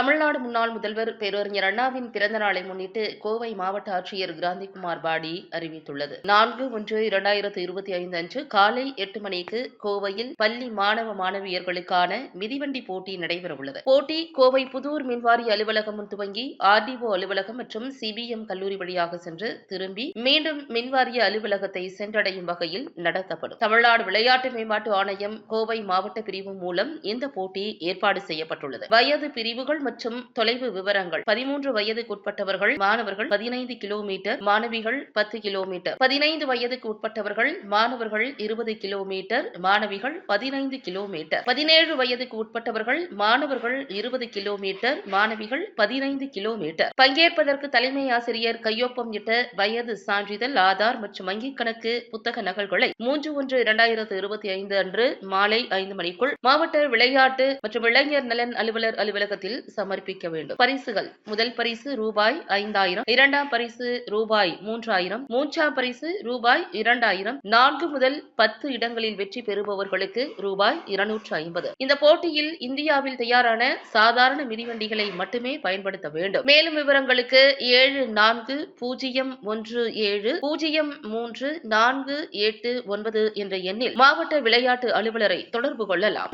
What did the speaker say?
தமிழ்நாடு முன்னாள் முதல்வர் பேரறிஞர் அண்ணாவின் பிறந்த நாளை முன்னிட்டு கோவை மாவட்ட ஆட்சியர் கிராந்திகுமார் பாடி அறிவித்துள்ளது. 4/1/2025 அன்று காலை 8 மணிக்கு கோவையில் பள்ளி மாணவ மாணவியர்களுக்கான மிதிவண்டி போட்டி நடைபெறவுள்ளது. போட்டி கோவை புதூர் மின்வாரிய அலுவலகம் முன் துவங்கி RDO அலுவலகம் மற்றும் CBM கல்லூரி வழியாக சென்று திரும்பி மீண்டும் மின்வாரிய அலுவலகத்தை சென்றடையும் வகையில் நடத்தப்படும். தமிழ்நாடு விளையாட்டு மேம்பாட்டு ஆணையம் கோவை மாவட்ட பிரிவு மூலம் இந்த போட்டி ஏற்பாடு செய்யப்பட்டுள்ளது. வயது பிரிவுகள் மற்றும் தொலைவு விவரங்கள்: 13 வயதுக்குட்பட்டவர்கள் மாணவர்கள் 15 கிலோமீட்டர், மாணவிகள் 10 கிலோமீட்டர். 15 வயதுக்கு உட்பட்டவர்கள் மாணவர்கள் 20 கிலோமீட்டர், மாணவிகள் 15 கிலோமீட்டர். 17 வயதுக்கு உட்பட்டவர்கள் மாணவர்கள் 20 கிலோமீட்டர், மாணவிகள் 15 கிலோமீட்டர். பங்கேற்பதற்கு தலைமை ஆசிரியர் கையொப்பம் இட்ட வயது சான்றிதழ், ஆதார் மற்றும் வங்கிக் கணக்கு புத்தக நகல்களை 3/1/2025 அன்று மாலை 5 மணிக்குள் மாவட்ட விளையாட்டு மற்றும் இளைஞர் நலன் அலுவலர் அலுவலகத்தில் சமர்ப்பிக்க வேண்டும். பரிசுகள்: முதல் பரிசு ரூபாய் 5000, இரண்டாம் பரிசு ரூபாய் 3000, மூன்றாம் பரிசு ரூபாய் 2000. 4 முதல் 10 இடங்களில் வெற்றி பெறுபவர்களுக்கு ரூபாய் 250. இந்த போட்டியில் இந்தியாவில் தயாரான சாதாரண மிதிவண்டிகளை மட்டுமே பயன்படுத்த வேண்டும். மேலும் விவரங்களுக்கு 7417034889 என்ற எண்ணில் மாவட்ட விளையாட்டு அலுவலரை தொடர்பு கொள்ளலாம்.